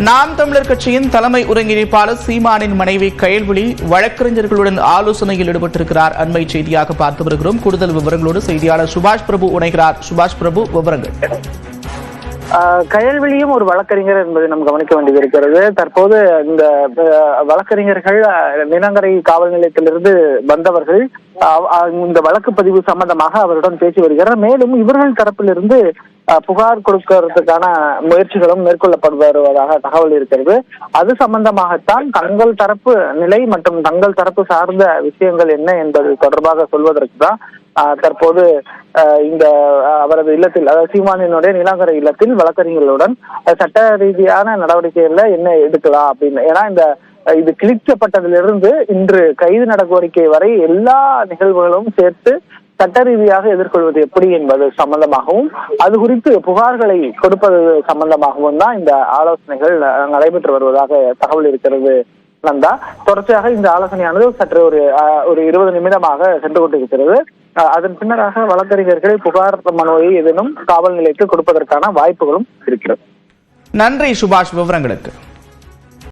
நாம் தமிழர் கட்சியின் தலைமை ஒருங்கிணைப்பாளர் சீமானின் மனைவி கயல்விழி வழக்கறிஞர்களுடன் ஆலோசனையில் ஈடுபட்டிருக்கிறார். அண்மை செய்தியாக பார்த்து வருகிறோம். கூடுதல் விவரங்களோடு செய்தியாளர் சுபாஷ் பிரபு இணைகிறார். சுபாஷ் பிரபு, விவரங்கள். கயல்விழியும் ஒரு வழக்கறிஞர் என்பதை நாம் கவனிக்க வேண்டியிருக்கிறது. தற்போது இந்த வழக்கறிஞர்கள் நிலங்கரை காவல் நிலையத்திலிருந்து வந்தவர்கள் இந்த வழக்கு பதிவு சம்பந்தமாக அவருடன் பேசி வருகிறார். மேலும் இவர்கள் தரப்பிலிருந்து புகார் கொடுக்கிறதுக்கான முயற்சிகளும் மேற்கொள்ளப்பட்டு வருவதாக தகவல் இருக்கிறது. அது சம்பந்தமாகத்தான் தங்கள் தரப்பு நிலை மற்றும் தங்கள் தரப்பு சார்ந்த விஷயங்கள் என்ன என்பது தொடர்பாக சொல்வதற்கு தான் தற்போது இந்த அவரது இல்லத்தில், அதாவது சீமானினுடைய நீலாங்கரை இல்லத்தில் வழக்கறிஞர்களுடன் சட்ட ரீதியான நடவடிக்கைகள்ல என்ன எடுக்கலாம் அப்படின்னு. ஏன்னா இது கிழிக்கப்பட்டதிலிருந்து இன்று கைது நடவடிக்கை வரை எல்லா நிகழ்வுகளும் சேர்த்து சட்ட ரீதியாக எதிர்கொள்வது எப்படி என்பது சம்பந்தமாகவும் அது குறித்து புகார்களை கொடுப்பது சம்பந்தமாகவும் தான் இந்த ஆலோசனைகள் நடைபெற்று வருவதாக தகவல் இருக்கிறது. நந்தா, தொடர்ச்சியாக இந்த ஆலோசனையானது சற்று ஒரு 20 நிமிடமாக சென்று கொண்டிருக்கிறது. அதன் பின்னராக வழக்கறிஞர்களை புகார் மனுவை ஏதேனும் காவல் நிலையத்தில் கொடுப்பதற்கான வாய்ப்புகளும் இருக்கிறது. நன்றி சுபாஷ், விவரங்களுக்கு.